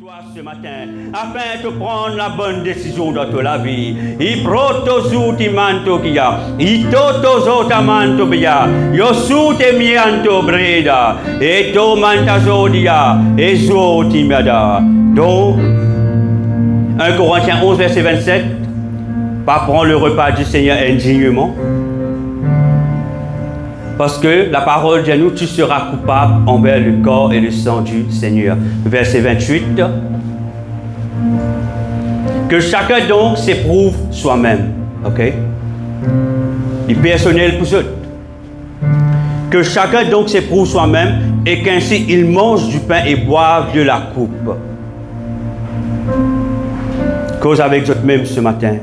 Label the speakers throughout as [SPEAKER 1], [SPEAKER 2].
[SPEAKER 1] toi ce matin, afin de prendre la bonne décision dans ta vie. I protozu ti manto kia, I totozo ta manto bia, yosu te mianto breda, et to mantazodia, et zo ti miada. Donc, 1 Corinthiens 11, verset 27, pas prendre le repas du Seigneur indignement. Parce que la parole dit à nous, tu seras coupable envers le corps et le sang du Seigneur. Verset 28. Que chacun donc s'éprouve soi-même. Ok? Du personnel pour eux. Que chacun donc s'éprouve soi-même et qu'ainsi il mange du pain et boive de la coupe. Cause avec eux-mêmes ce matin.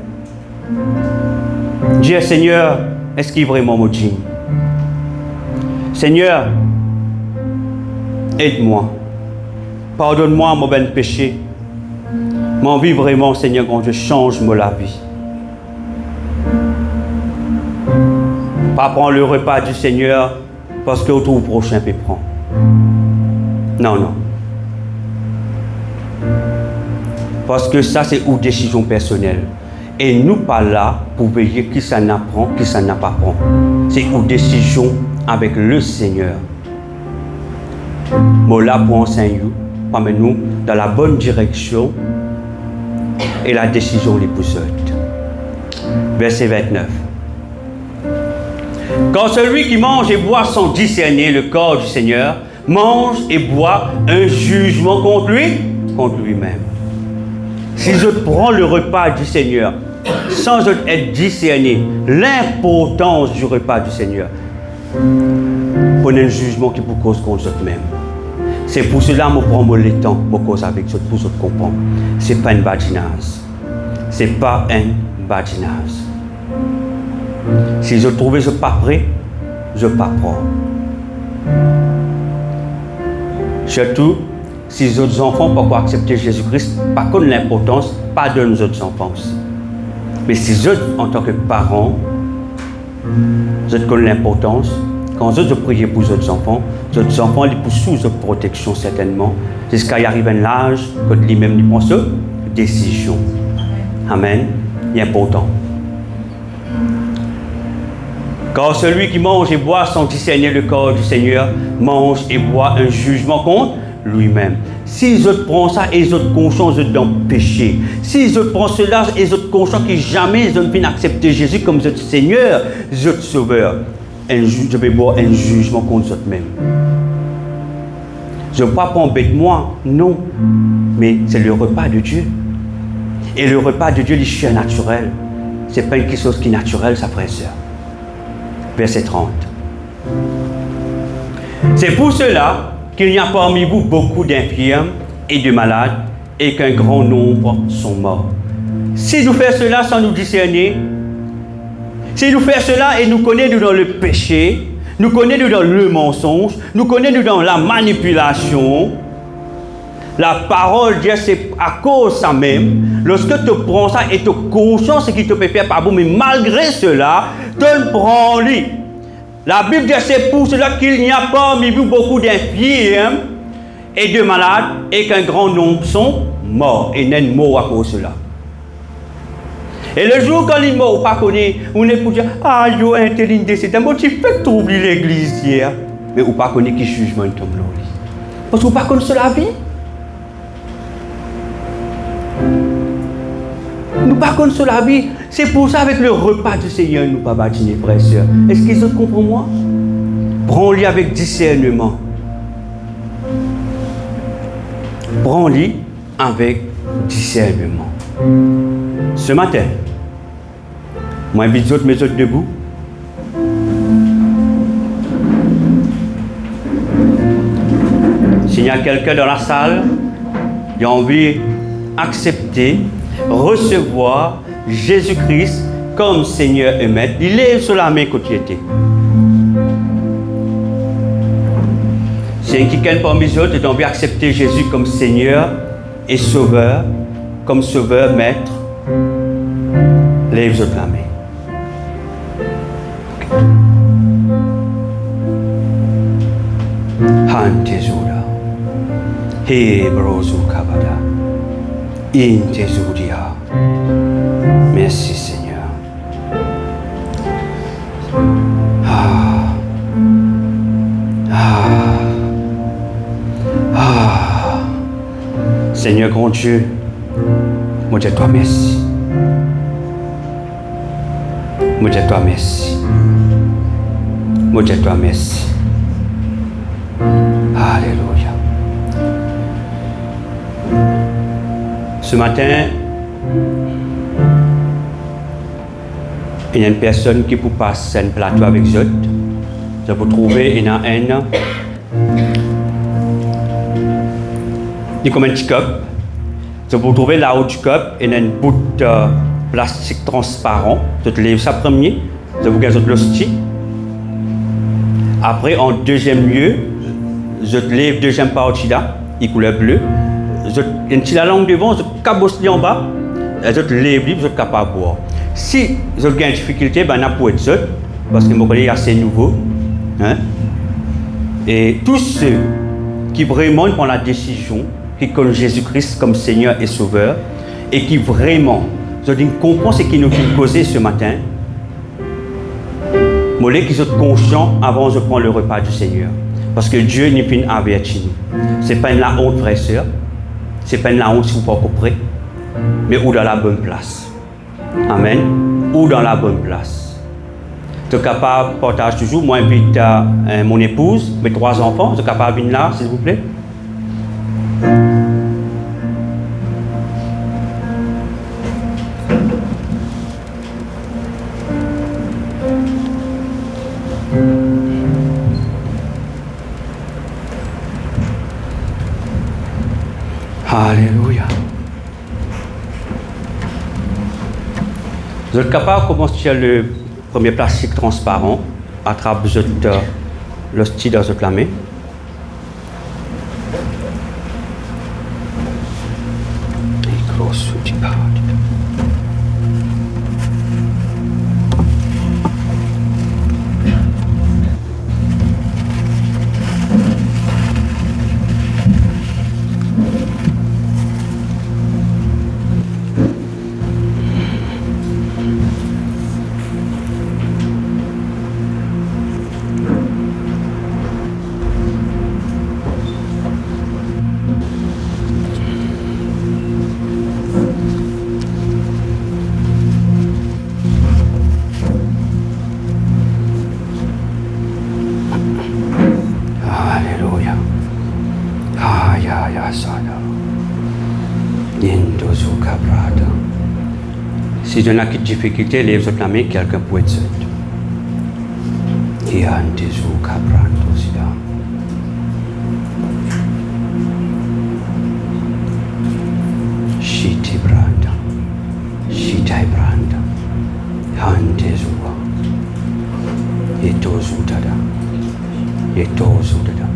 [SPEAKER 1] Dis, Seigneur, est-ce qu'il est vraiment mon Dieu? Seigneur, aide-moi. Pardonne-moi mon ben péché. M'en vis vraiment, Seigneur, quand je change la vie. Pas prendre le repas du Seigneur parce que au tour prochain peut prendre. Non, non. Parce que ça, c'est une décision personnelle. Et nous pas là pour veiller qui ça n'apprend, qui ça n'a pas prend. C'est une décision avec le Seigneur. Moi là pour enseigner, pour nous dans la bonne direction et la décision les plus haute. Verset 29. Quand celui qui mange et boit sans discerner le corps du Seigneur, mange et boit un jugement contre lui-même. Si je prends le repas du Seigneur sans être discerné l'importance du repas du Seigneur, prenez un jugement qui vous cause contre vous-même. C'est pour cela que je prends le temps pour cause avec vous pour vous comprendre. Ce n'est pas une badinage. Ce n'est pas un badinage. Si je trouve que je ne suis pas prêt, je ne pas prends. Surtout, si les autres enfants ne peuvent pas accepter Jésus-Christ, pas contre l'importance, pas de nos autres enfants aussi. Mais si eux, en tant que parents, vous connaissez l'importance, quand vous priez pour les autres enfants ils sont sous votre protection certainement, jusqu'à y arriver à un âge que lui-même il pense décision. Amen. C'est important. Car celui qui mange et boit sans discerner le corps du Seigneur, mange et boit un jugement contre lui-même. Si je prends ça et je conscience dans le péché, si je prends cela et je conscience que jamais je ne peux accepter Jésus comme votre Seigneur, votre Sauveur, je vais boire un jugement contre moi-même. Je ne veux pas prendre moi, non, mais c'est le repas de Dieu. Et le repas de Dieu, il est naturel. Ce n'est pas quelque chose qui est naturel, ça frère et sœur. Verset 30. C'est pour cela qu'il y a parmi vous beaucoup d'infirmes et de malades et qu'un grand nombre sont morts. Si nous faisons cela sans nous discerner, si nous faisons cela et nous connaissons dans le péché, nous connaissons dans le mensonge, nous connaissons dans la manipulation, la parole de Dieu, c'est à cause de ça même, lorsque tu prends ça et tu as conscience qui te peut faire par vous, mais malgré cela, tu le prends lui. La Bible dit c'est pour cela qu'il n'y a pas parmi vous beaucoup d'infirmes et de malades et qu'un grand nombre sont morts. Et n'est mort à cause de cela. Et le jour quand il est mort, pas connaît, on est pour dire ah yo intelligent c'est un motif fait troubler l'église hier, mais on pas connaît qui jugement tombe là. Parce qu'on pas connaît la vie. Nous pas connaissons la vie. C'est pour ça avec le repas du Seigneur, nous pas bâtir, frères et sœurs. Est-ce qu'ils ont compris moi? Prends-le avec discernement. Prends-le avec discernement. Ce matin, moi j'invite les autres, mes autres debout. S'il y a quelqu'un dans la salle qui a envie d'accepter, recevoir Jésus-Christ comme Seigneur et Maître, il lève sur la main côté était. Si quelqu'un parmi les autres a envie d'accepter Jésus comme Seigneur et Sauveur, comme Sauveur, Maître, lève sur la main. Hantezura. He brozu kabada. In Tezudia. Merci Seigneur. Seigneur grand Dieu, moi je dis toi merci. Moi je dis toi merci. Moi je dis toi merci. Alléluia. Ce matin, il y a une personne qui peut passer un plateau avec eux. Je peux trouver une il y a comme un petit cup. Je peux trouver là-haut du cup, il y a une bout de plastique transparent. Je te lève ça premier. Je vous gagne l'hostie. Après, en deuxième lieu, je te lève deuxième partie là, il couleur bleu. Je tire la langue devant, je cabosse en bas. Je te lève libre, je suis capable de boire. Si je gagne une difficulté, ben, je peux être parce que mon collègue est assez nouveau. Hein? Et tous ceux qui vraiment prennent la décision, qui connaissent Jésus-Christ comme Seigneur et Sauveur, et qui vraiment, je dis, comprennent ce qui nous fait causer ce matin, je voulais qu'ils soient conscients avant de prendre le repas du Seigneur. Parce que Dieu n'est pas une avertir. Ce n'est pas une la honte, frère et sœur. Ce n'est pas une la honte si vous ne pouvez pas compris, mais ou dans la bonne place. Amen. Ou dans la bonne place. Tu es capable de partager toujours. Moi, j'invite mon épouse, mes 3 enfants. Tu es capable de venir là, s'il vous plaît? Alléluia. Vous êtes capable de commencer le premier plastique transparent à travers l'hostie dans votre main. Si je n'ai qu'une difficulté, lève votre main, quelqu'un peut être seul. Qui a un désou cabrando sida. Shiti branda. Shitai branda. Han désou. Etozu dada. Etozu dada.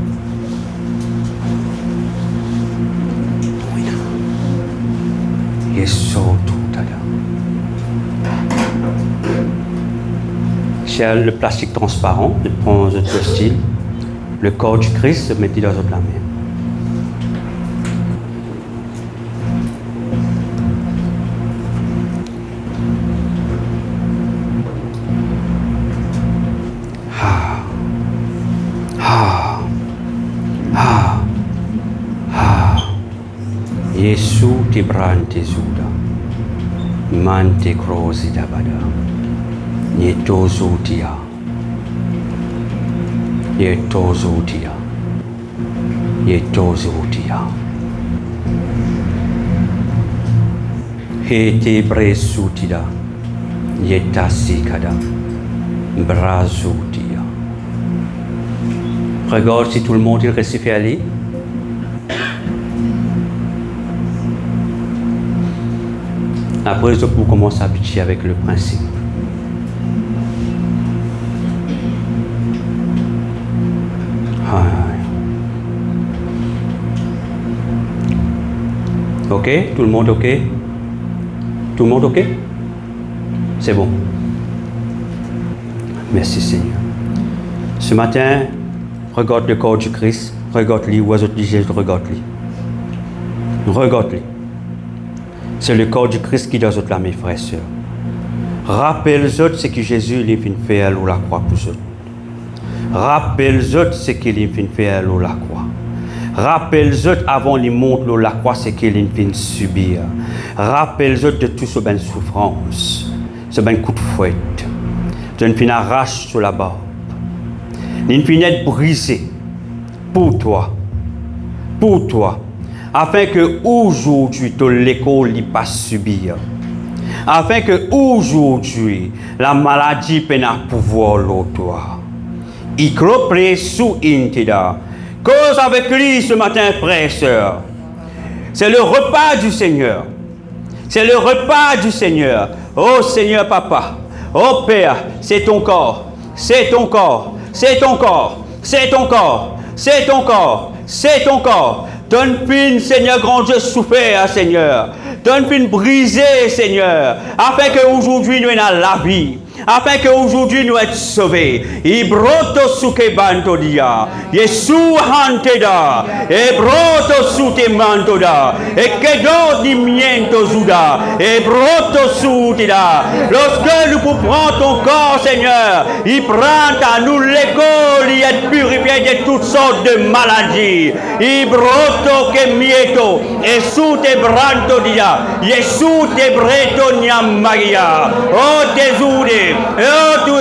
[SPEAKER 1] Yesotu dada. C'est le plastique transparent, je prends votre style, le corps du Christ, je mets dans votre main. Yesu ti brante zuda, mante crosi da bada. Yetozutia. Yetozutia. Yetozutia. Hete bresutida. Yetasikada. Brazutia. Regarde si tout le monde il reste fait aller. Après, je peux commencer à habituer avec le principe. Ok? Tout le monde ok? Tout le monde ok? C'est bon. Merci Seigneur. Ce matin, regarde le corps du Christ. Regarde-le. Ou autres disent regarde-le. Regarde-le. C'est le corps du Christ qui doit être là, mes frères et sœurs. Rappelle-toi ce que Jésus lui fait faire à la croix pour eux. Rappelle-toi ce qu'il lui fait faire à la croix. Rappelle-toi avant qu'il monte la croix ce qu'il lui fait subir. Rappelle-toi de toute cette souffrance, ce coup de fouette. D'une fin arrache sur la barbe. D'une fin brisée pour toi. Pour toi. Afin que aujourd'hui, l'école n'y pas subir. Afin que aujourd'hui, la maladie peine à pouvoir l'autre. Il croit sous Intida. Cause avec lui ce matin, frères et sœurs. C'est le repas du Seigneur. C'est le repas du Seigneur. Oh Seigneur Papa. Oh Père, c'est ton corps. C'est ton corps. C'est ton corps. C'est ton corps. C'est ton corps. C'est ton corps. Donne fin, Seigneur, grand Dieu, souffert, Seigneur. Donne fin, brisé, Seigneur. Afin qu'aujourd'hui, nous ayons la vie. Afin qu'aujourd'hui, nous soyons sauvés. Ibroto suke banto dia. Yesu hanteda. Ebroto sute mantoda. E kedo di miento zuda. Ebroto sutida. Lorsque nous prenons ton corps, Seigneur, il prend à nous l'école, il est purifié de toutes sortes de maladies. Ibroto que mieto. E sute branto dia. Yesu te breto nyamagia. Oh, tezude. Oh, tu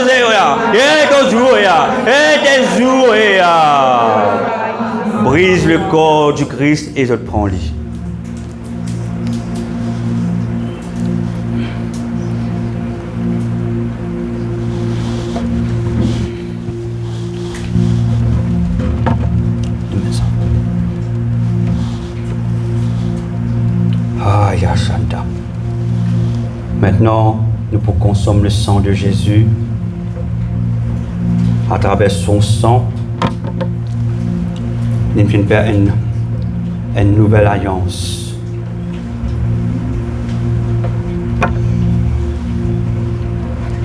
[SPEAKER 1] brise le corps du Christ et je te prends lit. Ah, Yashanta. Maintenant, nous pouvons consommer le sang de Jésus. À travers son sang, nous pouvons faire une nouvelle alliance.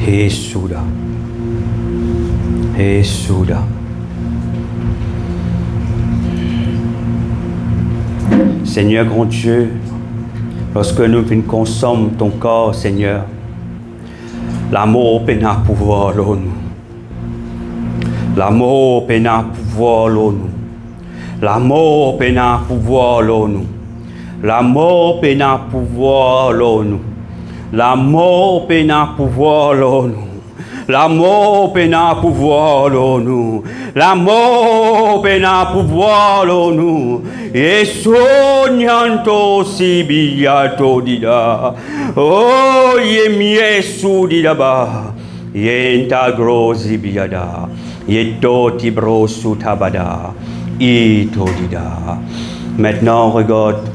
[SPEAKER 1] Et souda. Et souda. Seigneur grand Dieu, lorsque nous consommons ton corps, Seigneur, l'amour peine à pouvoir l'eau nous. L'amour peine à pouvoir l'eau nous. L'amour peine à pouvoir l'eau nous. L'amour peine à pouvoir l'eau nous. L'amour peine à pouvoir l'eau nous. L'amour peine à pouvoir l'eau nous. L'amour peine à pouvoir l'eau nous. Et sognanto si biato dida. Oh, ye miesu dida ba. Ye ta grosi biada. Ye toti brosu tabada. Ito dida. Maintenant, regarde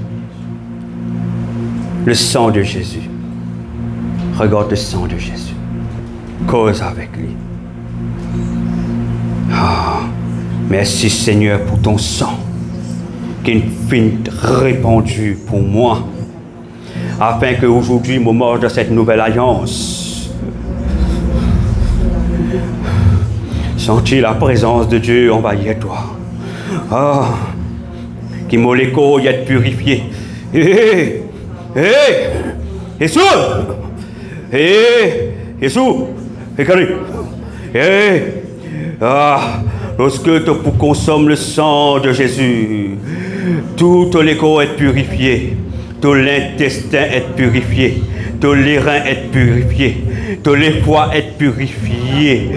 [SPEAKER 1] le sang de Jésus. Regarde le sang de Jésus. Cause avec lui. Ah, merci Seigneur pour ton sang qui est répandu pour moi, afin qu'aujourd'hui, au moment de cette nouvelle alliance, sentir la présence de Dieu envahir toi. Ah, qui mon écho y être purifié. Jésus, Jésus, lorsque tu consommes le sang de Jésus, tout les corps est purifié, tout l'intestin est purifié, tous les reins est purifié, tous les foies est purifié,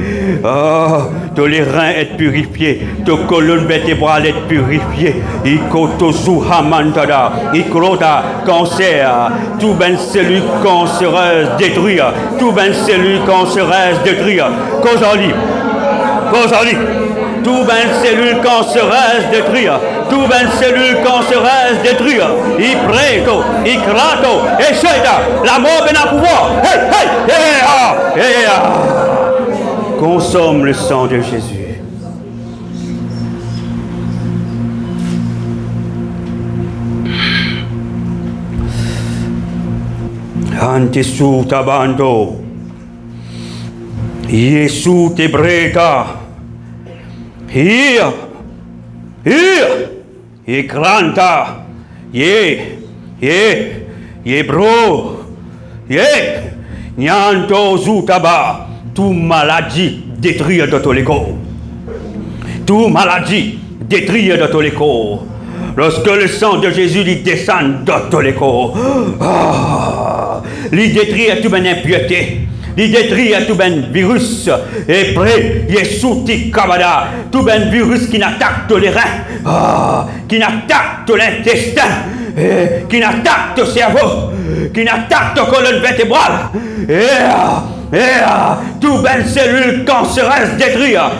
[SPEAKER 1] tous les reins est purifié, tous colonne vertébrale est purifié, ikotozu hamantada, ikrota cancer, tout ben cellule cancéreuse détruite, tout ben cellule cancéreuse détruite, causali, tout ben cellule cancéreuse détruite, tout ben cellule cancéreuse détruite, i preto, i crato, et cheta, la mort ben à pouvoir, consomme le sang de Jésus. Antisu tabando, Yesu te breta, here, e granta, ye Yebro, Nyanto Zoutaba, tout maladie détruire de tous les corps. Tout maladie détruire de tous les corps. Lorsque le sang de Jésus lui descend dans tous les corps, lui détruire toute impureté. Il détruit tout ben virus et près Yesu Tikabada, tout ben virus qui n'attaque tous les reins, qui n'attaque tout l'intestin, qui n'attaque ton cerveau, qui n'attaque ton colonne vertébrale, tout ben cellule cancéreuse détruire.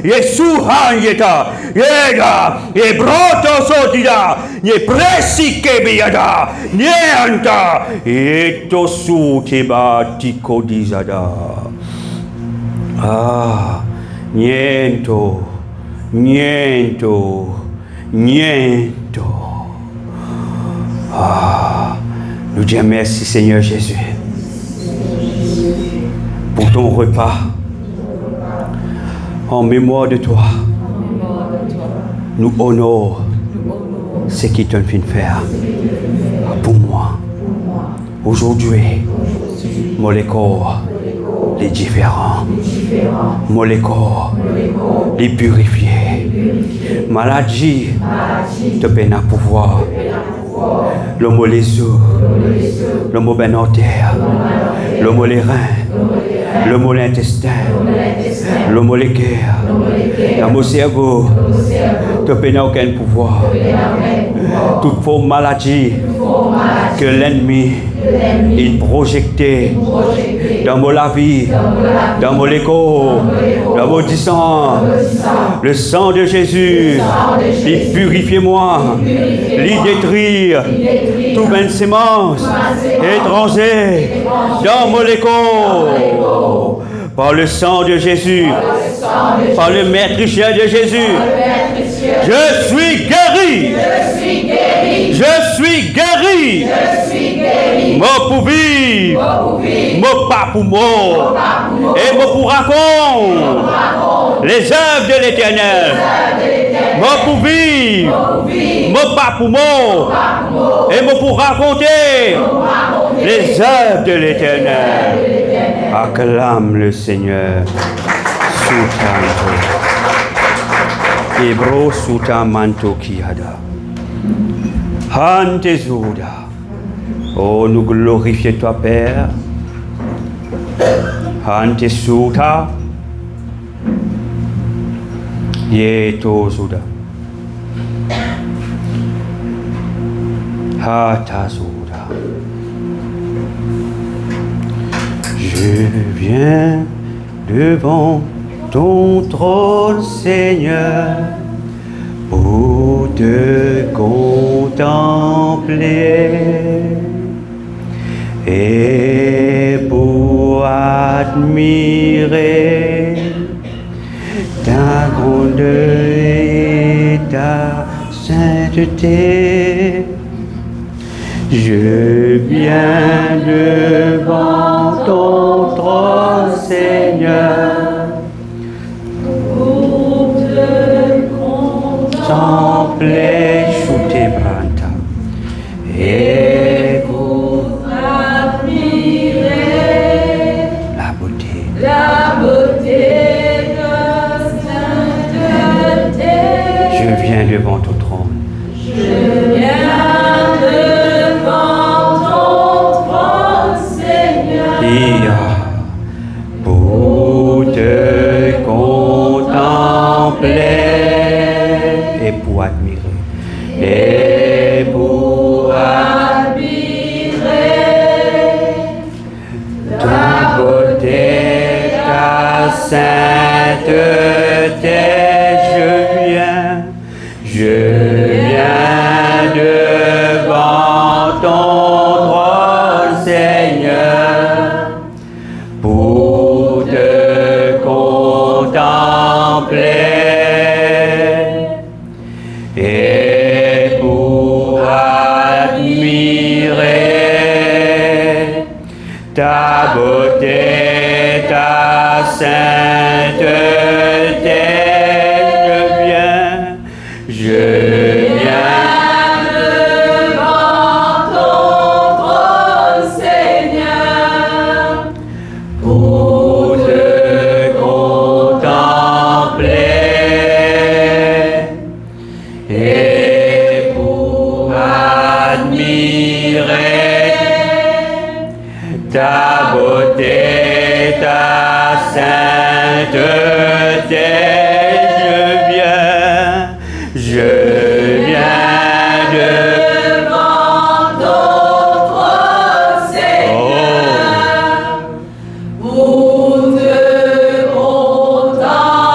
[SPEAKER 1] Yesu hanyeta, et broto sotida, ye presike biada, nienta, et tosu teba tiko dizada. Niento. Nous disons merci Seigneur Jésus pour ton repas en mémoire de toi. Nous honorons ce qui te fait faire pour moi. Aujourd'hui, mon corps les différents, mon corps les purifier. Maladie, te peine à pouvoir. L'homme les os, l'homme ben terre, l'homme les reins, l'homme l'intestin, l'homme les cœurs, l'homme cerveau, te peine aucun pouvoir. Toute forme maladie que l'ennemi il projectait dans mon vie, dans mon corps, dans mon sang, le sang de Jésus, il purifie moi, il détruire tout ben sémence étranger dans mon corps. Par le sang de Jésus, par le meurtrier de Jésus, je suis guéri. Je suis guéri. Moi pour vivre, moi pas pour mort, et moi pour raconter les œuvres de l'Éternel. Moi pour vivre, moi pas pour mort, et moi pour raconter les œuvres de l'Éternel. Acclame le Seigneur. Soutanto. Ebro sutamanto kiada. Hantezuda. Oh, nous glorifions toi, Père. Hantesuta. Yetozuda. Hatazuda. Je viens devant ton trône, Seigneur, pour te contempler et pour admirer ta grandeur et ta sainteté. Je viens devant ton trône, Seigneur, pour te contempler sous tes branta et pour admirer la beauté de sainteté. Je viens devant ton trône. Je viens pour te contempler et pour admirer et pour admirer ta beauté, ta sainteté. Je viens devant ton trône, Seigneur, pour te contempler et pour admirer ta beauté, ta sainteté. Je viens sainteté, je viens devant ton trône, Seigneur, pour te contempler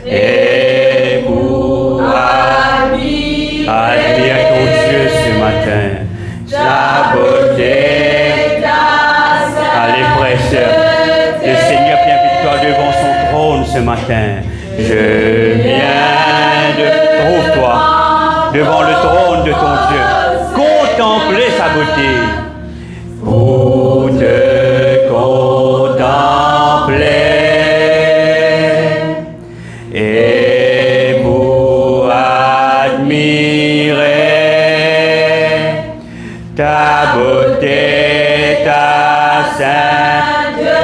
[SPEAKER 1] et pour admirer ton Dieu ce matin, ta beauté. Allez, frères et sœurs, le Seigneur vient victoire devant son trône ce matin. Je viens trouve-toi devant le trône de ton Dieu, contempler sa beauté, pour te contempler et pour admirer ta beauté, ta sainteté.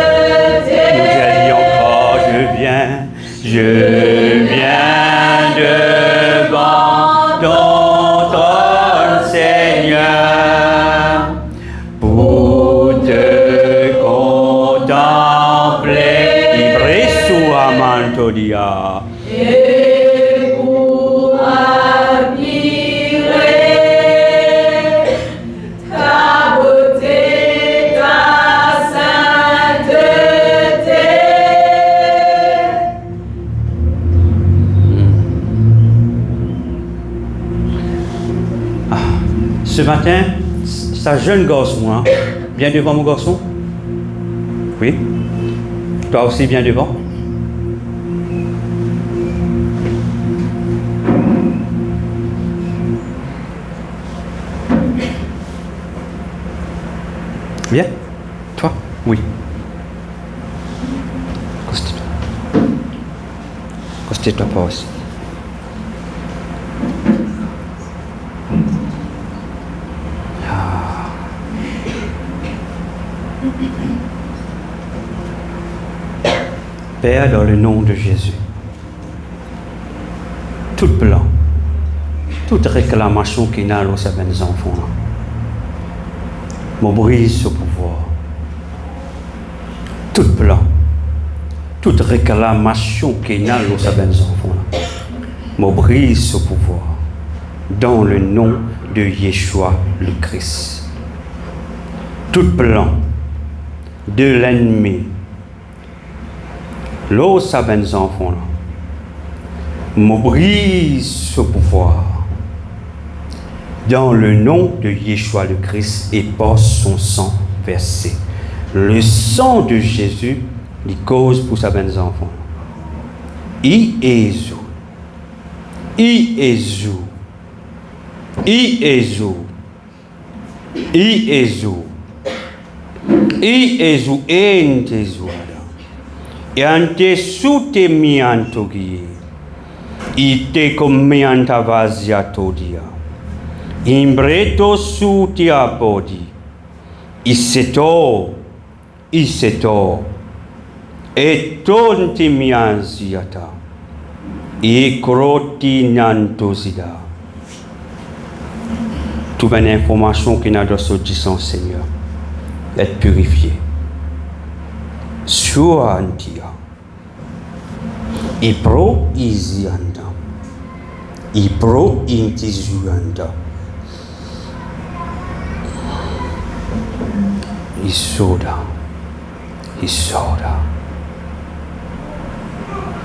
[SPEAKER 1] Nous allions encore, je viens devant ton trône, Seigneur, pour te contempler. Ibresu amantodia. Et pour admirer ta beauté, ta sainteté. Ce matin, sa jeune garçon, hein, viens devant mon garçon. Oui. Toi aussi, viens devant. Viens. Toi. Oui. Constitue-toi. Constitue-toi pas aussi. Père, dans le nom de Jésus, tout plan, toute réclamation qui n'a pas sa mes enfants, me brise ce pouvoir. Tout plan, toute réclamation qui n'a pas sa mes enfants, me brise ce pouvoir. Dans le nom de Yeshua le Christ. Tout plan de l'ennemi, l'eau sa mes enfants, me brise ce pouvoir. Dans le nom de Yeshua le Christ et par son sang versé. Le sang de Jésus, il cause pour sa mes enfants. I Jésus. I Jésus. I Jésus. I Jésus. I Jésus. En Jésus. Et ante sous te mianto guié. Ite comme mianta vazia todia. Imbreto su ti apodi. Iseto. Et tonti mianziata. E croti nantosida. Toute une information qui n'a de sortissant, Seigneur, être purifié. Sua antia. E pro isianda. E pro intizuanda. Isoda.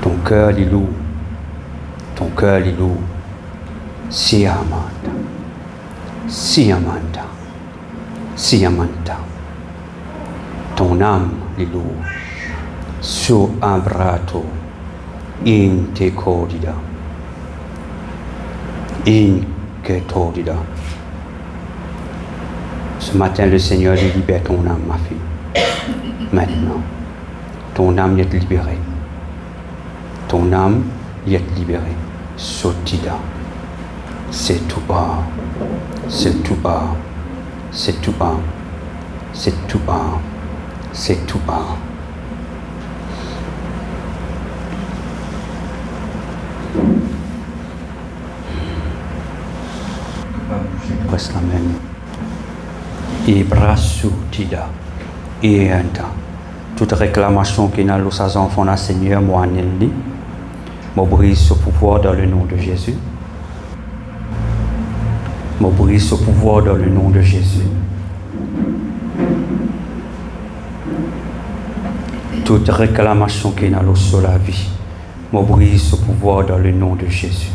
[SPEAKER 1] Ton cœur est lourd. Ton cœur est lourd. Siamanda. Ton âme est lourde. Sur un brato. In te cordida. In que tordida. Ce matin, le Seigneur libère ton âme, ma fille. Maintenant, ton âme est libérée. Ton âme est libérée. Sotida. C'est tout bas. C'est tout bas. C'est tout bas. C'est tout bas. C'est tout bas. Presse la main. Ibrasu tida. Et toute réclamation qui n'a pas ses enfants, la Seigneur, moi, je brise ce pouvoir dans le nom de Jésus. Je brise ce pouvoir dans le nom de Jésus. Toute réclamation qui n'a pas sur la vie, je brise ce pouvoir dans le nom de Jésus.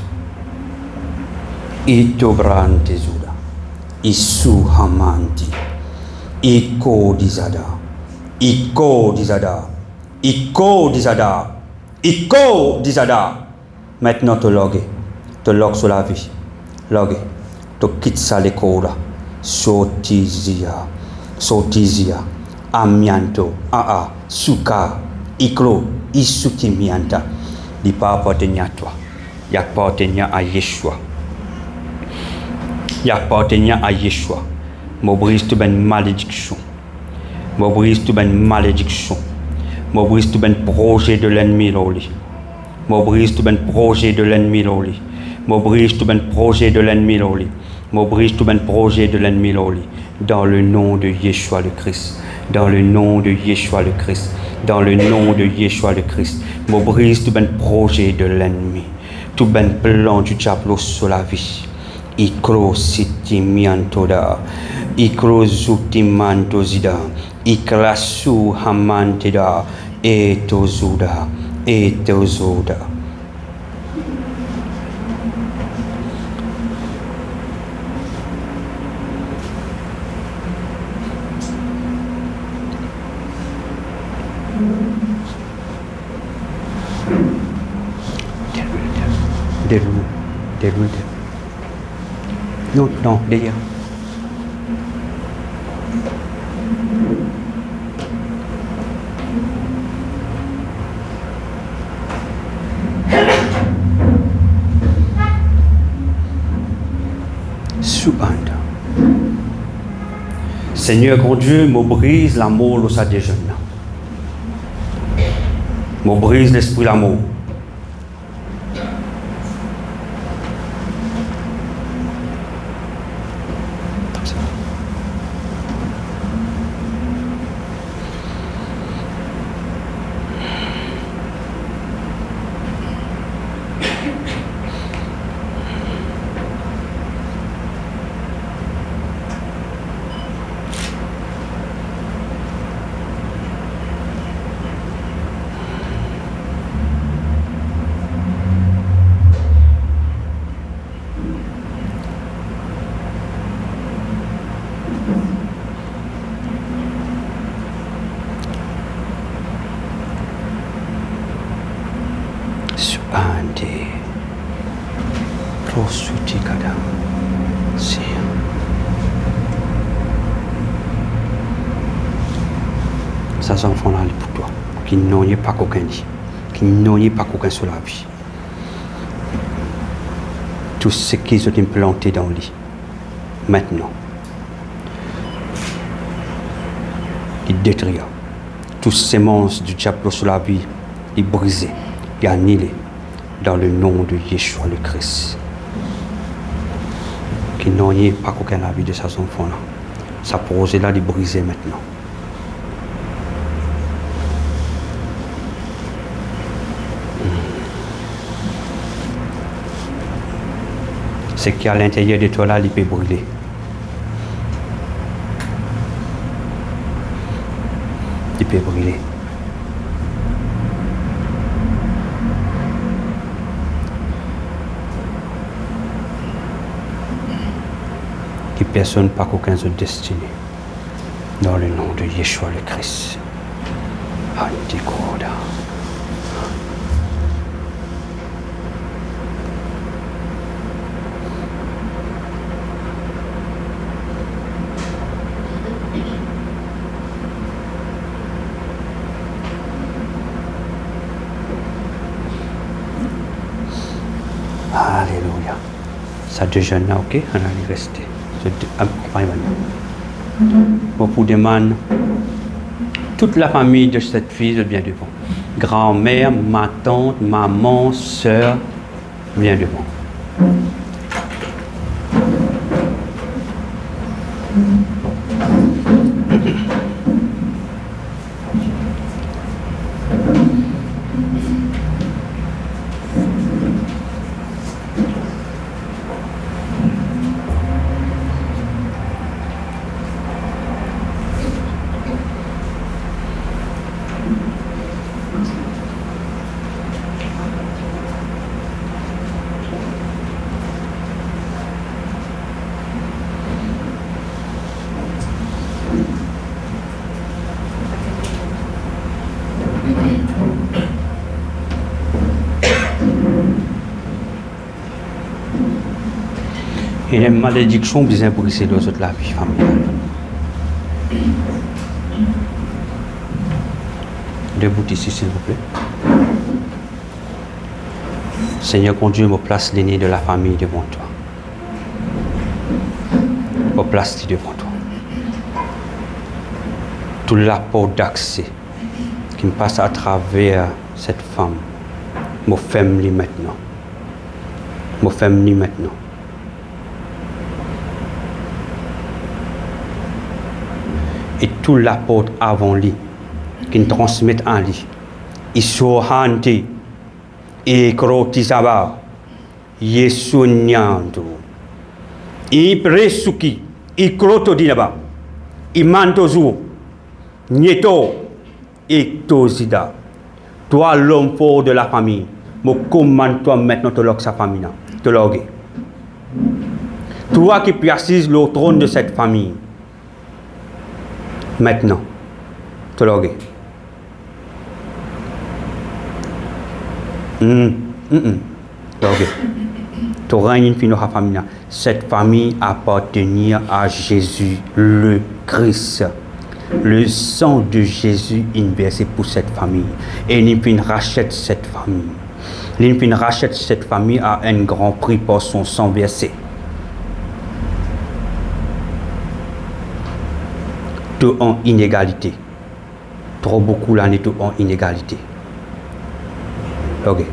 [SPEAKER 1] Itobrante Zuda, Isu Hamanti, Iko Dizada, Iko Dizada, Iko Dizada, Iko Dizada. Maintenant, te logue sur la vie, logue, te quitte ça l'école, Sotizia, Amianto, Suka, Iklo, Isutimianta, il pas appartenir à toi, il appartient à Yeshua. Il appartient à Yeshua. Je brise toute une malédiction. Je brise toute une malédiction. Je brise tout un projet de l'ennemi. Je brise tout un projet de l'ennemi. Je brise tout un projet de l'ennemi. Je brise tout un projet de l'ennemi. Dans le nom de Yeshua le Christ. Dans le nom de Yeshua le Christ. Dans le nom de Yeshua le Christ. Je brise tout un projet de l'ennemi. Tout un plan du diable sur la vie. Ikro sitimiantoda, ikro zutimantozida, ikrasu hamantida, etozuda, etozuda. Déroule. Non, derrière. Seigneur grand Dieu, me brise l'amour de sa déjeune. Me brise l'esprit l'amour. Ça enfants là pour toi, qui n'ont pas qu'aucun dit, qui n'ont pas qu'aucun sur la vie. Tout ce qu'ils ont implanté dans le lit, maintenant, il détruit. Toutes ces semences du diable sur la vie, il brisé, il annihilé dans le nom de Yeshua le Christ. Qui n'ont pas qu'aucun la vie de ces enfants là. Ça projet là, il brisé maintenant. Ce qui est à l'intérieur de toi là, il peut brûler. Il peut brûler. Que personne pas qu'aucun se destiné. Dans le nom de Yeshua le Christ. Antikoda. Alléluia. Ça déjeune là, ok? On va y rester. Beaucoup demandent. Toute la famille de cette fille vient devant. Grand-mère, ma tante, maman, soeur, vient devant. Et les malédictions bien briser dans toute la vie familiale. Debout ici, s'il vous plaît. Seigneur, mon Dieu, me place l'aîné de la famille devant toi. Me place devant toi. Tout l'apport d'accès qui me passe à travers cette femme, me ferme-lui maintenant. Me ferme-lui maintenant. Et tout l'apport avant lui, qui nous transmet en lui, il sohante, et krotizaba, yesunyando, i presuki, i krotodinaba, i mantozu, nieto, et tozida. Toi, l'homme fort de la famille, me commande-toi maintenant de l'ox sa famille, de l'orgue. Toi qui puis assise le trône de cette famille, maintenant, te l'orgue. Tu règnes dans la famille. Cette famille appartenir à Jésus le Christ. Le sang de Jésus est versé pour cette famille. Et il rachète cette famille. Il rachète cette famille à un grand prix pour son sang versé. Tout en inégalité. Trop beaucoup l'année, tout en inégalité. Ok.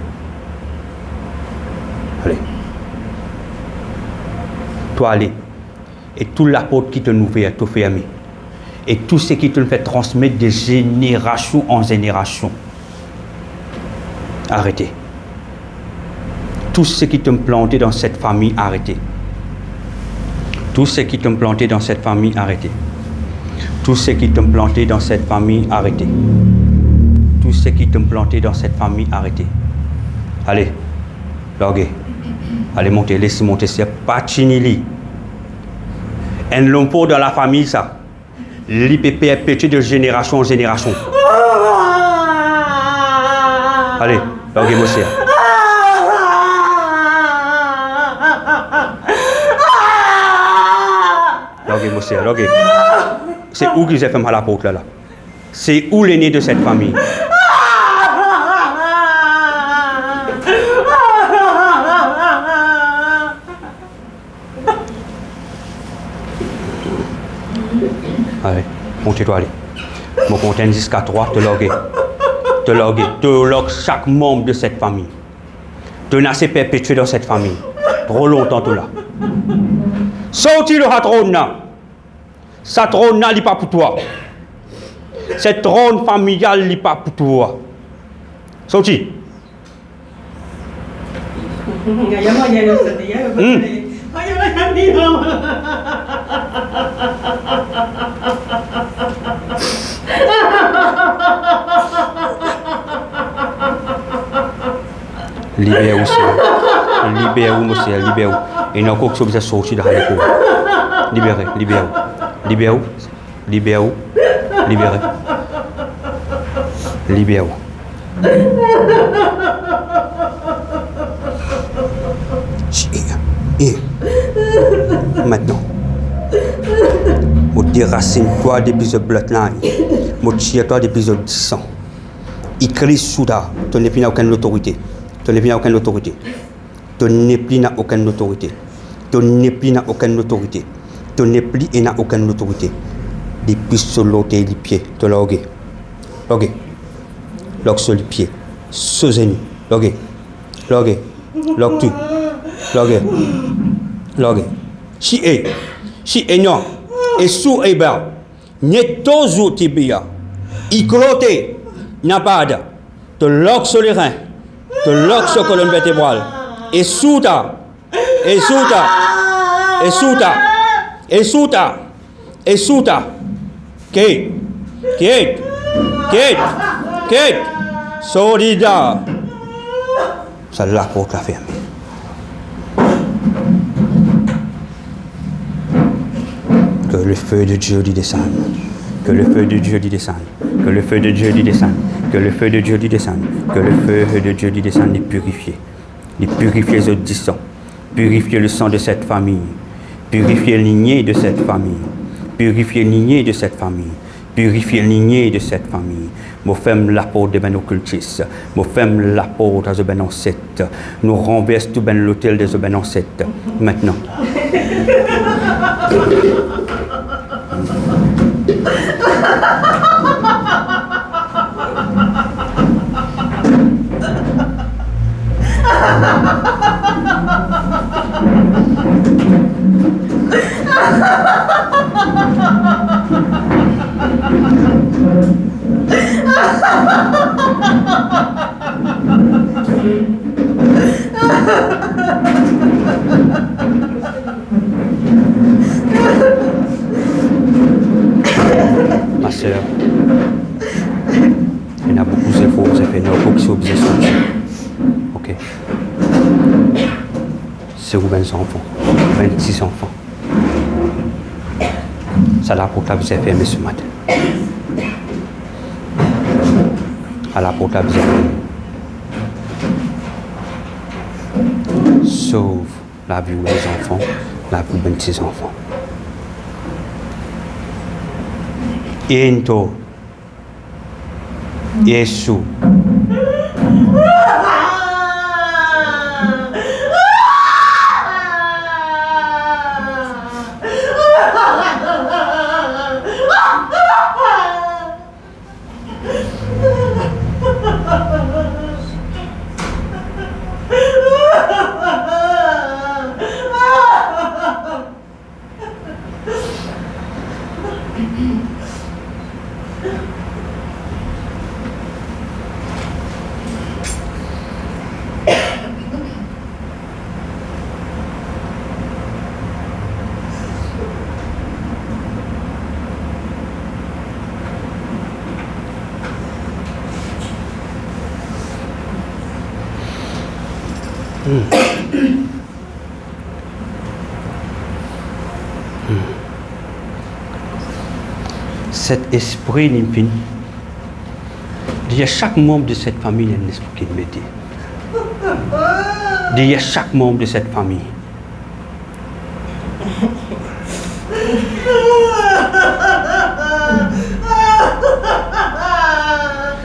[SPEAKER 1] Allez. Toi, allez. Et tout l'apôtre qui te nous fait, te fait aimer. Et tout ce qui te fait transmettre de génération en génération. Arrêtez. Tout ce qui te planté dans cette famille, arrêtez. Tout ce qui te planté dans cette famille, arrêtez. Tout ce qui te planté dans cette famille, arrêtez. Tout ce qui te planté dans cette famille, arrêtez. Allez, larguez. Allez monter, laissez monter, c'est pas chinili. Un lompo dans la famille, ça. L'IPP perpétué de génération en génération. Allez, larguez, monsieur. Larguez, monsieur, larguez. C'est où qu'ils ont fait mal à la porte là? C'est où l'aîné de cette famille? Allez, montez-toi, allez. Mon compte jusqu'à 3, te loguer. Te loguer. Te log chaque membre de cette famille. Te nasser perpétué dans cette famille. Trop longtemps tout là. Sorti le trône là. Sa trône là, il n'est pas pour toi. Cette trône familiale, il n'est pas pour toi. Sorti. Libère-vous, libère-vous, monsieur, libère-vous. Et non, quoi que ce soit sorti de la cour. Libérez, libérez-vous. Libérez-vous, libérez-vous, libérez. Libérez-vous. Et maintenant, je déracine-toi depuis ce bloodline. Je tire-toi depuis ce sang. Il crie soudain. Tu n'es plus aucune autorité. Tu n'es plus aucune autorité. Tu n'es plus aucune autorité. Tu n'es plus aucune autorité. Tu n'es plus aucune autorité. Depuis ce loté les pieds, tu l'as logué. Logué. Log sur les pieds. Ce zénith. Logué. Logué. Log tu. Logué. Logué. Si non. Et sous Eba. N'est toujours tibia. Il cloté. N'a pas de. Te log sur les reins. Te log sur la colonne vertébrale. Et sous ta. Et sous ta. Et sous ta. Et sous ta. Et sous ta. Kate. Solida. Ça l'a pour la ferme. Que le feu de Dieu lui descende. Que le feu de Dieu lui descende. Que le feu de Dieu lui descende. Que le feu de Dieu lui descende. Que le feu de Dieu lui descende et purifier. Et purifier les autres sang. Purifier le sang de cette famille. Purifiez la lignée de cette famille. Purifiez la lignée de cette famille. Purifiez la lignée de cette famille. Nous faisons l'apôtre de ben occultistes. Nous faisons l'apôtre de ben ancêtres. Nous renversons tout ben l'hôtel de ben ancêtres. Maintenant. Ma sœur, il y a beaucoup d'efforts, vous avez fait beaucoup de choses. Ok. C'est vous 20 enfants, 26 enfants. Ça là pour que vous avez fermé ce matin. À la porte, vous avez sauve la vie des enfants, la vie de 26 enfants. Into Yesu. Cet esprit limpide, derrière chaque membre de cette famille, il y a un esprit qui est médité. Derrière chaque membre de cette famille.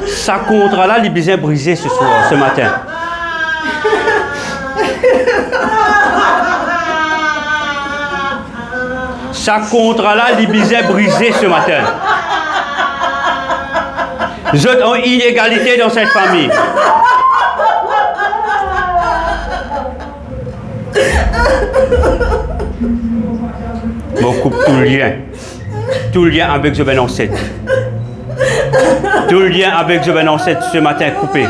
[SPEAKER 1] Ça contrat-là, il est bien brisé ce soir, ce matin. Ça contrat-là, il est bien brisé ce matin. Nous autres ont inégalité dans cette famille. On coupe tout le lien avec Joven ancêtre. Tout le lien avec Joven ancêtre ce matin, coupé.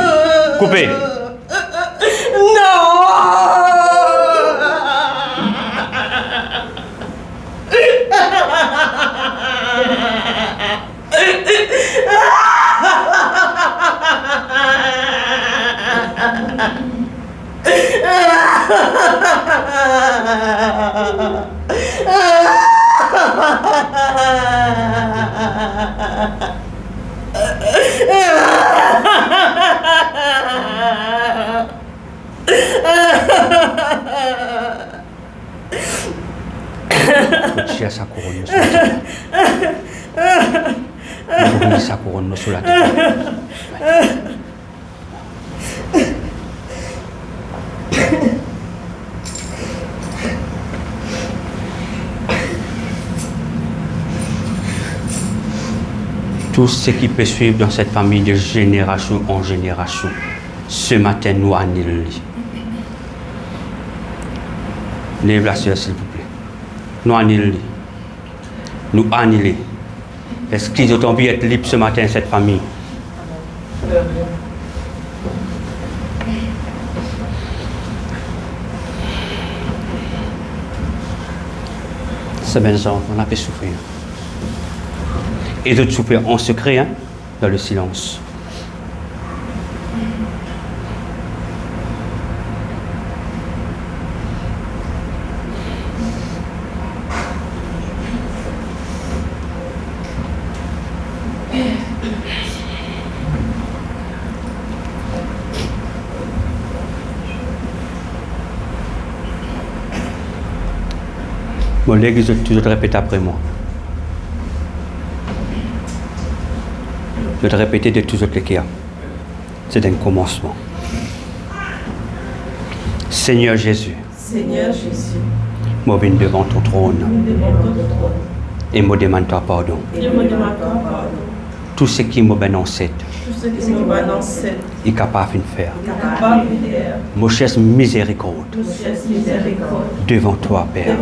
[SPEAKER 1] Coupé. Tire sa couronne sur la tête. Brûle sa couronne sur la tête. Tout ce qui peut suivre dans cette famille de génération en génération, ce matin, nous annulons. Lève la sœur, s'il vous plaît. Nous annulons. Nous annulons. Est-ce qu'ils ont envie d'être libres ce matin, cette famille? C'est bien ça, on a fait souffrir. Et d'autres souffrir en secret, hein, dans le silence. Mon l'église, tu te répètes après moi. Je te répéter de tous autres qui a. C'est un commencement. Seigneur Jésus.
[SPEAKER 2] Seigneur Jésus.
[SPEAKER 1] Moi viens devant ton trône. Et me demande toi pardon. Tout ce qui m'a bien ancêtre. Il est capable de faire. Mon cher miséricorde. Devant toi, Père.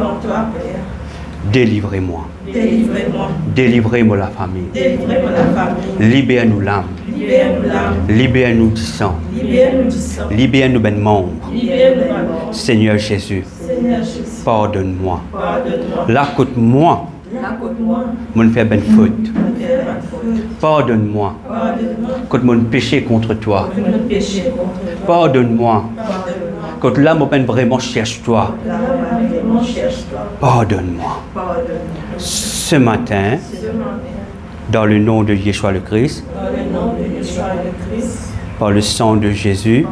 [SPEAKER 1] Délivrez-moi. Délivrez-moi la famille. Libère-nous l'âme. Libère-nous du sang. Libère-nous ben membres. Seigneur Jésus. Pardonne-moi. Lacote-moi. Mon fait ben faute. Pardonne-moi. Quand mon péché contre toi. Pardonne-moi. Quand l'âme ben vraiment cherche toi. Pardonne-moi. Ce matin, dans le nom de Yeshua le Christ, par le sang de Jésus,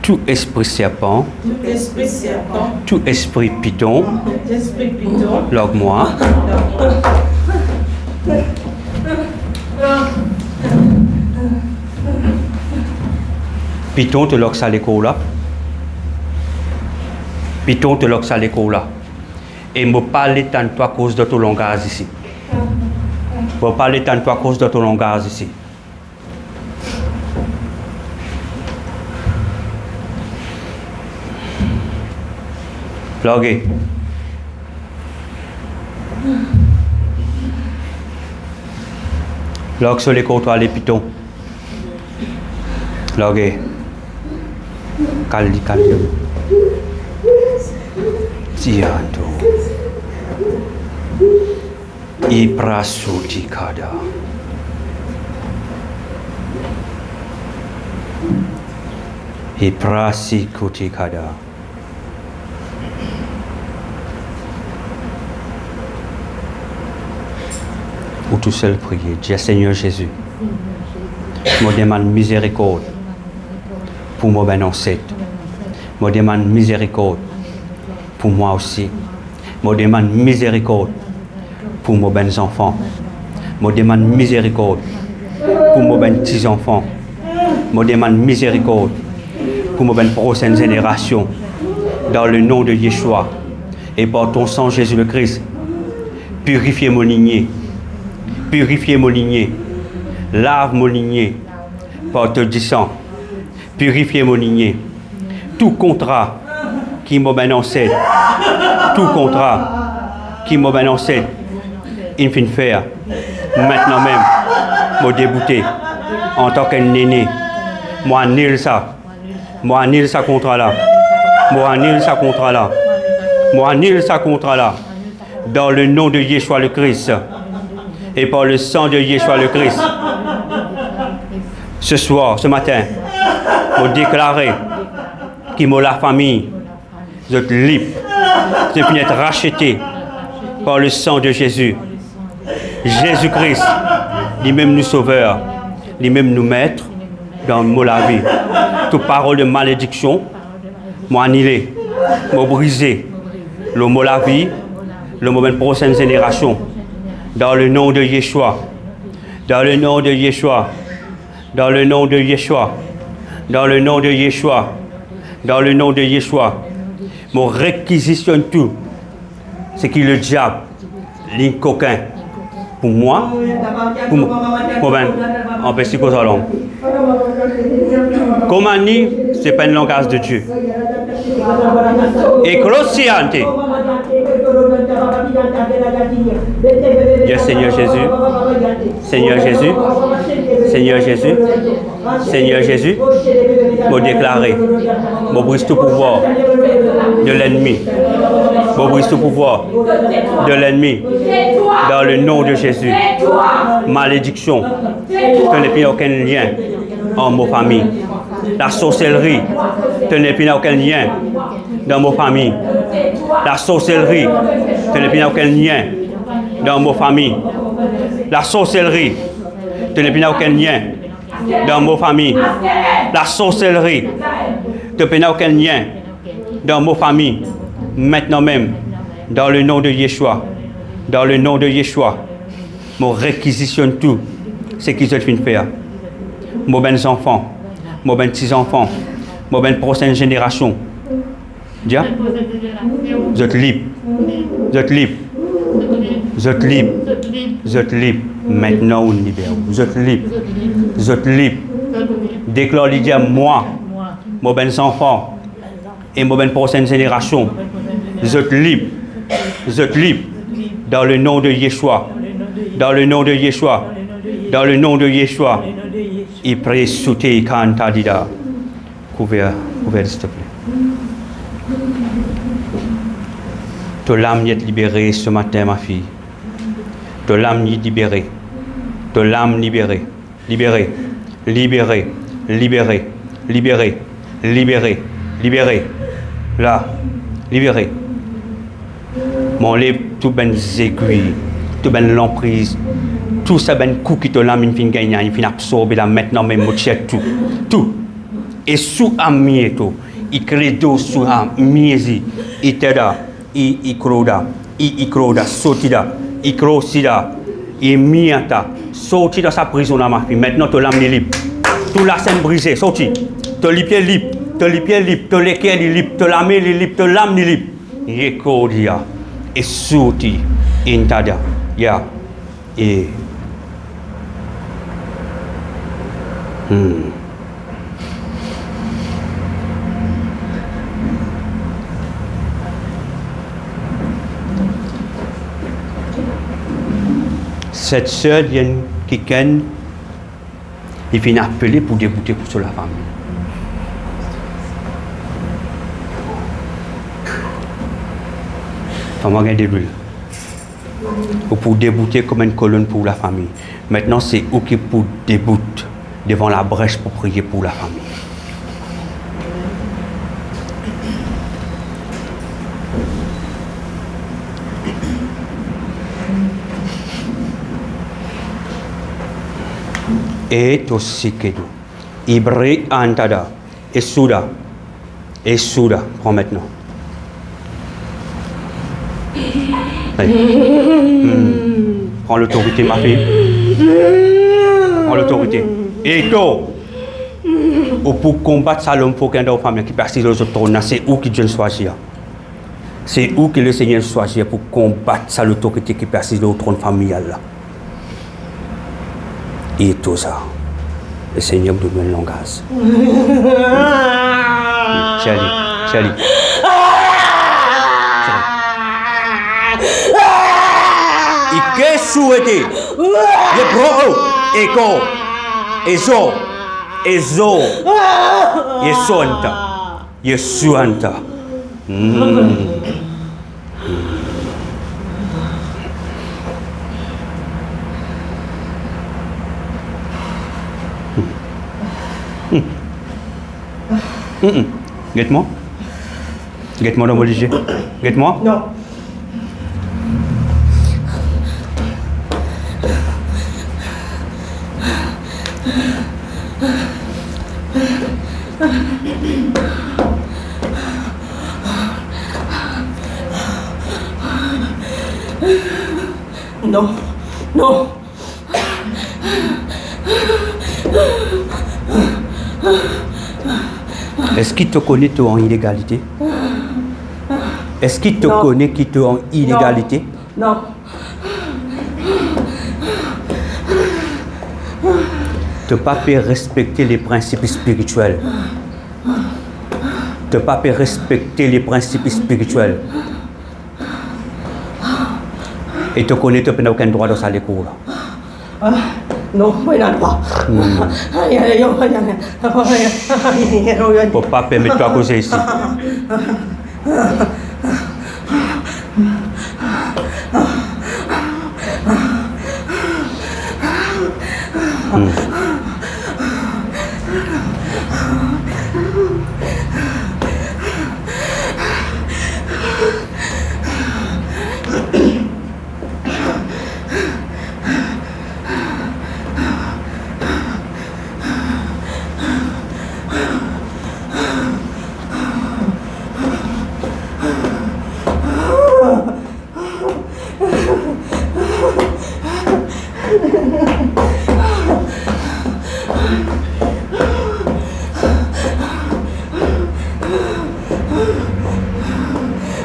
[SPEAKER 1] tout esprit serpent, tout esprit python, logue-moi. Python te logue ça l'école là. Python te logue ça l'école là. Et me parler tant de toi à cause de ton langage ici. Me parler tant de toi à cause de ton langage ici. Logué. Log sur les côtoirs les pitons. Logué. Caldi. Tiando. Iprasuti kada. Iprasikuti kada. Ou tout seul prier. Dis Seigneur Jésus. Me demande miséricorde pour mon ben ancêtre. Me demande miséricorde pour moi aussi. Me demande miséricorde pour mes ben enfants. Me demande miséricorde pour mes ben petits enfants. Me demande miséricorde pour mes ben prochaines générations. Dans le nom de Yeshua et par ton sang Jésus le Christ, purifiez mon lignée. Purifiez mon lignée. Lave mon lignée par ton sang. Purifiez mon lignée. Tout contrat qui m'a annoncé, tout contrat qui m'a annoncé, il faut faire. Maintenant même, me débouter en tant qu'un néné. Moi, annule ça. Moi, annule ça contrat là. Moi, annule ça contrat là. Moi, annule ça contrat là. Dans le nom de Yeshua le Christ. Et par le sang de Yeshua le Christ. Ce soir, ce matin, me déclarer qu'il m'a la famille, vous êtes libre, vous êtes être racheté par le sang de Jésus. Jésus-Christ, lui-même nous sauveur, lui-même nous maître dans la vie. Toute parole de malédiction, moi annulé, moi brisé, le mot la vie, le moment de prochaine génération. Dans le nom de Yeshua, dans le nom de Yeshua, dans le nom de Yeshua, dans le nom de Yeshua, dans le nom de Yeshua, me réquisitionne tout ce qui est le diable, les coquins, pour moi, pour moi, en psychosalon. Comment ni, c'est pas une langage de Dieu. Et Colossiante. Dieu Seigneur Jésus, Seigneur Jésus, Seigneur Jésus, Seigneur Jésus, me déclarer, me brise tout pouvoir de l'ennemi, me brise tout pouvoir de l'ennemi, dans le nom de Jésus. Malédiction, tu n'as plus aucun lien en ma famille. La sorcellerie, tu n'as plus aucun lien dans ma famille. La sorcellerie, tu n'as plus aucun lien dans ma famille. La sorcellerie, tu n'as plus aucun lien dans ma famille. La sorcellerie, tu n'as plus aucun lien dans ma famille. Maintenant même, Dans le nom de Yeshua. Dans le nom de Yeshua. Moi réquisitionne tout ce qu'ils ont fait faire. Moi ben enfants. Moi ben petits-enfants. Moi ben prochaine génération. Dia? Vous êtes libre. Vous êtes libre. Vous êtes libre. Vous êtes libre. Maintenant, on libère. Vous êtes libre. Vous êtes libre. Déclare Lydia, moi ben enfants, et moi ben prochaine génération. Vous êtes libre. Vous êtes libre. Dans le nom de Yeshua. Dans le nom de Yeshua. Dans le nom de Yeshua. Et prie sauter quand Dida. Couvert, s'il te plaît. Ton l'âme est libérée ce matin, ma fille. Ton l'âme est libérée. Ton l'âme libérée. Libérée. Libérée. Libérée. Libérée. Libérée. Libérée. Là. Libérée. Mon livre, tout ben aiguilles, tout ben l'emprise, tout ça ben coup qui te l'âme, il finit gagner, il finit absorber là maintenant, mais mon tout. Tout. Et sous ami tout. Il crée d'eau sous ami, il t'aida. Il croda, sautida, il crosida, il miata, sorti de sa prison là ma fille. Maintenant ton l'âme est libre. Tout la scène brisée, sorti. Ton lipier libre, ton lipier libre, ton l'équerre est libre, ton l'âme est libre, ton l'âme est libre. Yekodia, et sorti, intada, ya, et. Cette sœur vient quelqu'un, il vient appeler pour débouter pour la famille. Comment gagner des bulles? Ou pour débouter comme une colonne pour la famille. Maintenant, c'est eux qui pour débouter devant la brèche pour prier pour la famille. Et aussi que nous. Ibré antada. Et souda. Prends maintenant. Prends l'autorité, ma fille. Prends l'autorité. Et toi, pour combattre ça, l'homme faut qu'un de famille qui persiste aux autres trônes, c'est où qui Dieu choisit. C'est où que le Seigneur choisit pour combattre ça, l'autorité qui persiste au trône familial. Et tout ça, le Seigneur vous donne le langage. Chérie. Et qu'est-ce que souhaité? Le gros écho, Yesuanta. Guette-moi dans mon léger. Guette-moi.
[SPEAKER 2] Non. Non.
[SPEAKER 1] Est-ce qu'il te connaît toi en illégalité? Est-ce qu'il te connaît qui te en illégalité?
[SPEAKER 2] Non.
[SPEAKER 1] Tu ne peux pas respecter les principes spirituels. Tu ne peux pas respecter les principes spirituels. Et tu connais, tu n'as aucun droit de ça les cours.
[SPEAKER 2] Non, pas droit.
[SPEAKER 1] Il ne faut pas permettre à causer ici.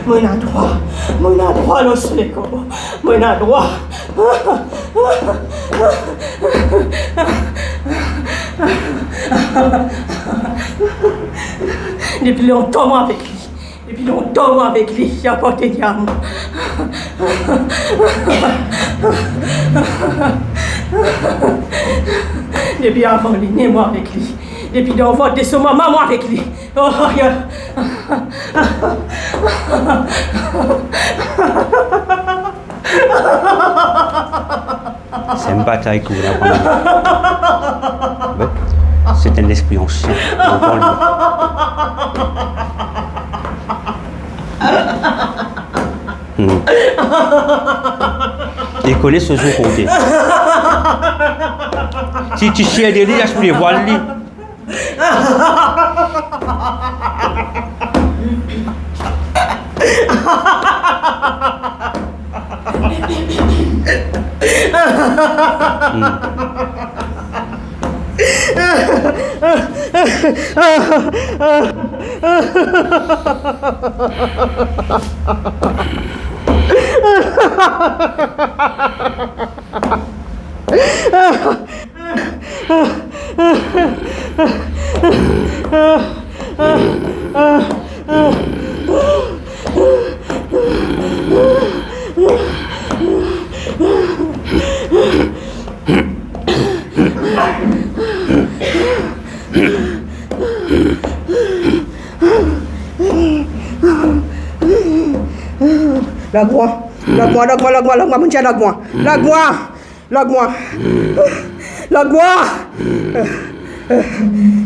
[SPEAKER 2] Moi n'a droit le soleil. Moi n'a droit. Depuis longtemps moi avec lui. Depuis longtemps moi avec lui. Il a porté diamant. Depuis avant l'aîné moi avec lui. Depuis l'enfant de ce maman moi avec lui. Oh, regarde.
[SPEAKER 1] C'est une bataille que vous avez. C'est un esprit ancien. Il connaît ce jour côté. Si tu cherches des lits, je peux les voir le lit.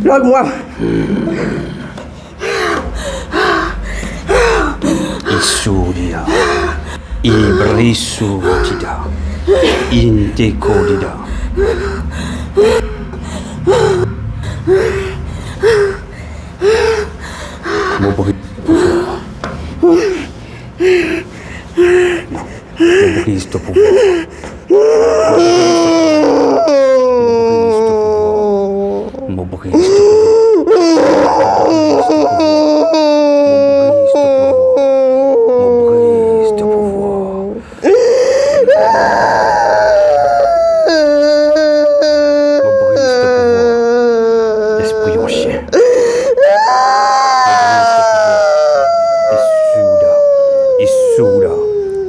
[SPEAKER 2] Log-moi.
[SPEAKER 1] Isudia, Ibrisudida, Indecodida. Mobris de pouvoir. Mobris de pouvoir.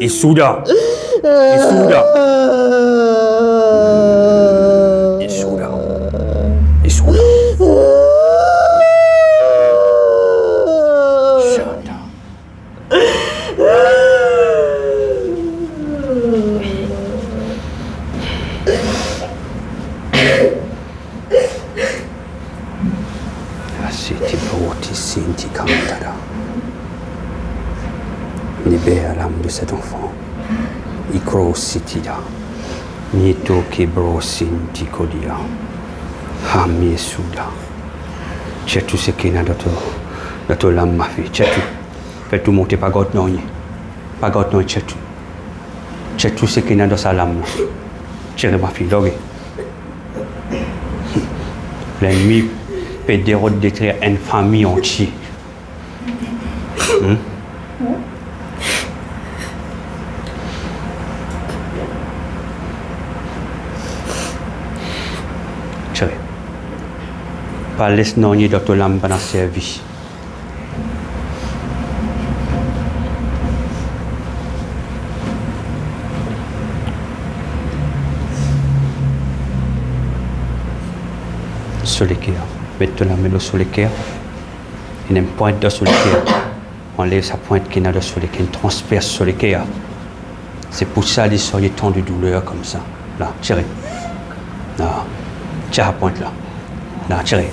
[SPEAKER 1] Isuda. Libère l'âme de cet enfant. Ikro sitida. Nieto kebrosin tikodia. Hamie souda. Tu tout ce qui est dans ton l'âme, ma fille. Tu tout. Fais tout monter par God non. Par God non, tu tout. Tu tout ce qui est dans sa l'âme. Tu ma fille, logue. L'ennemi peut détruire une famille entière. Chérie, pas laisser non y docteur l'âme dans service. Sur les cœurs, mettez la main sur les cœurs. Il y a une pointe de sur les cœurs. On lève sa pointe qui est sur les cœurs, qui transperce sur les cœurs. C'est pour ça qu'ils sont tant de douleur comme ça. Là, chérie. Là. Tiens la pointe là. Là, chérie.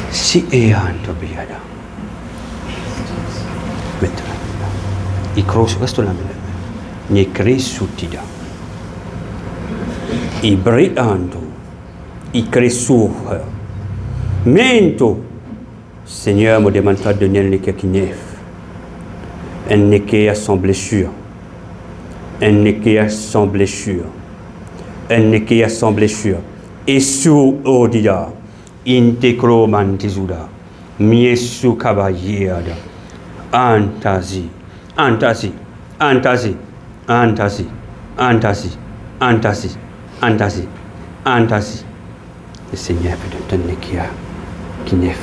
[SPEAKER 1] Si eando biada. Maintenant. I cross questo la mela. Ni cresutida. I briando. I cresur. Mento. Seigneur me demande pas de donner les qui neuf. Elle n'est qu'à sans blessure. Elle n'est qu'à sans blessure. Elle n'est qu'à sans blessure. Et sous Odia, Intekro Mantizuda, Miesu Kabayada, Antazi, Antazi, Antazi, Antazi, Antazi, Antazi, Antazi, Antazi. Le Seigneur peut te donner qui n'est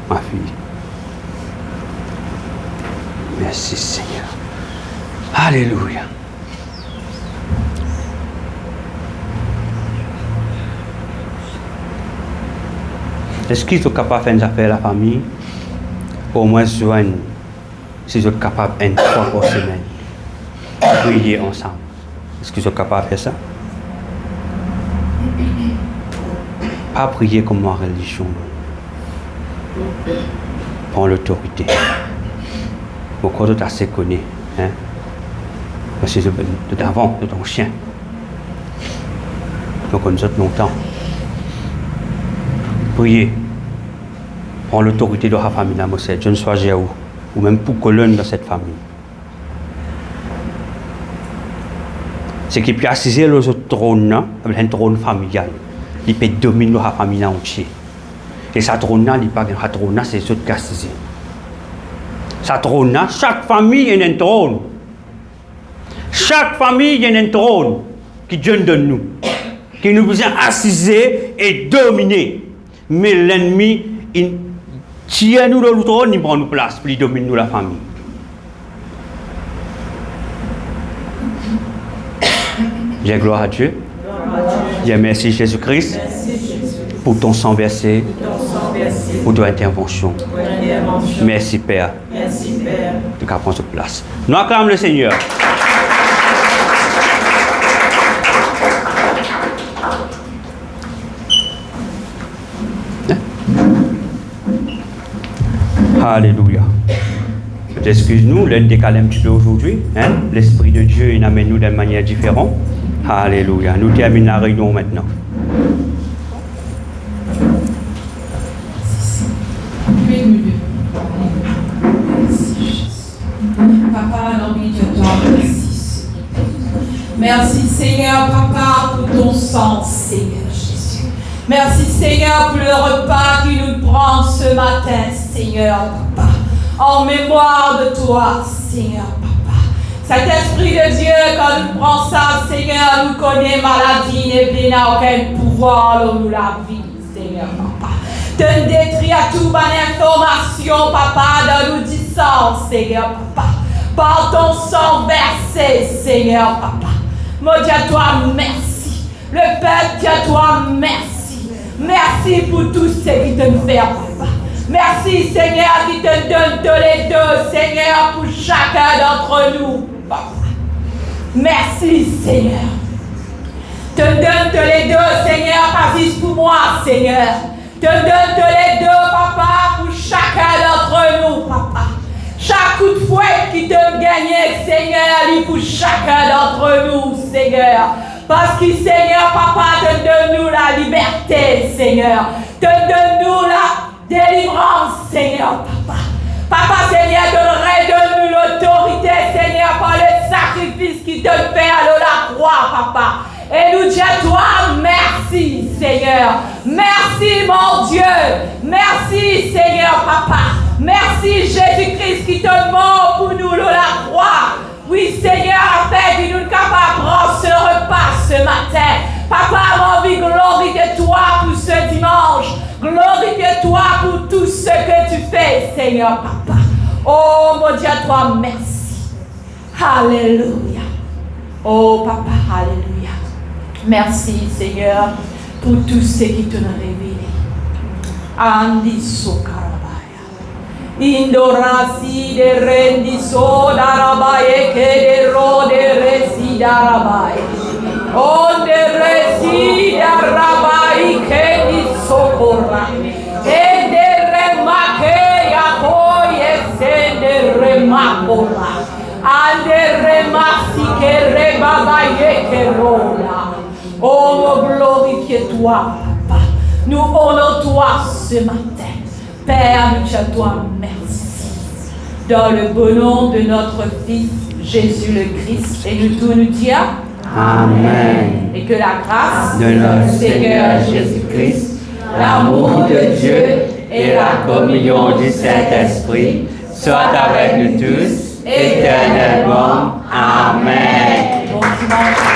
[SPEAKER 1] ma fille. Merci Seigneur. Alléluia. Est-ce qu'ils sont capables de faire une affaire à la famille? Au moins, si ils sont capables une fois par semaine, prier ensemble. Est-ce qu'ils sont capables de faire ça? Pas prier comme en religion. Prends l'autorité. Pourquoi tu as assez connu? Hein? Parce que c'est d'avant, de ton chien. Donc on nous a longtemps. Priez. Prends l'autorité de la famille dans Moselle. Je ne sois Jéhu. Ou même pour colonne dans cette famille. C'est qu'il peut assister le trône, un trône familial. Il peut dominer la famille entière. Et sa trône, il pas un trône, c'est ce qui assisté. Sa trône, chaque famille a un trône. Chaque famille a un trône qui Dieu donne nous. Qui nous besoin assister et dominer. Mais l'ennemi, il tire nous dans le trône, il prend nous place, puis il domine nous la famille. J'ai gloire à Dieu. J'ai merci Jésus-Christ pour ton sang versé, pour ton intervention. Merci Père. De prendre cette place. Nous acclamons le Seigneur. Alléluia. Excuse-nous, l'aide décalé un petit peu aujourd'hui. Hein? L'Esprit de Dieu, il amène nous d'une manière différente. Alléluia. Nous terminons la réunion maintenant.
[SPEAKER 3] Papa, non, Dieu, merci. Merci Seigneur, Papa, pour ton sang, Seigneur Jésus. Merci Seigneur pour le repas qui nous prend ce matin, Seigneur, Papa. En mémoire de toi, Seigneur, Papa. Cet esprit de Dieu, quand nous prenons ça, Seigneur, nous connaît maladie, et n'a aucun pouvoir dans nous la vie, Seigneur, Papa. Te détruis à toute bonne information, Papa, dans nous disant, Seigneur, Papa. Par ton sang versé, Seigneur, Papa. Mon Dieu, à toi, merci. Le Père, Dieu, à toi, merci. Merci pour tout ce qui te fait, Papa. Merci, Seigneur, qui te donne tous les deux, Seigneur, pour chacun d'entre nous, Papa. Merci, Seigneur. Te donne tous les deux, Seigneur, pas juste pour moi, Seigneur. Te donne tous les deux, Papa, pour chacun d'entre nous, Papa. Chaque coup de fouet qui te gagne, Seigneur, il pour chacun d'entre nous, Seigneur. Parce que, Seigneur, Papa, te donne-nous la liberté, Seigneur. Te donne-nous la délivrance, Seigneur, Papa. Papa, Seigneur, donne-nous l'autorité, Seigneur, par le sacrifice qui te fait à la croix, Papa. Et nous disons à toi, merci, Seigneur. Merci, mon Dieu. Merci, Seigneur, Papa. Merci, Jésus-Christ, qui te mort pour nous la croix. Oui, Seigneur, afin que nous soyons capables de prendre ce repas ce matin. Papa, mon vie, glorifie-toi pour ce dimanche. Glorifie-toi pour tout ce que tu fais, Seigneur, Papa. Oh, mon Dieu, à toi, merci. Alléluia. Oh, Papa, alléluia. Merci, Seigneur, pour tout ce qui te a révélé. Andi sokarabaya. Indorasi de rendi sodarabaye que de rode resi darabaye. On de resi darabaye que di socorra. E de remake yakoye se de remakora. Ande remasi que rebabaye que rola. Oh, glorifie-toi, Papa. Nous honorons toi ce matin. Père, nous te toi merci. dans le beau nom de notre Fils Jésus le Christ. Et nous tous nous dire
[SPEAKER 1] Amen.
[SPEAKER 3] et que la grâce
[SPEAKER 1] De notre Seigneur Jésus-Christ, l'amour de Dieu et la communion du Saint-Esprit soient avec nous tous éternellement. Amen.
[SPEAKER 3] Bon dimanche.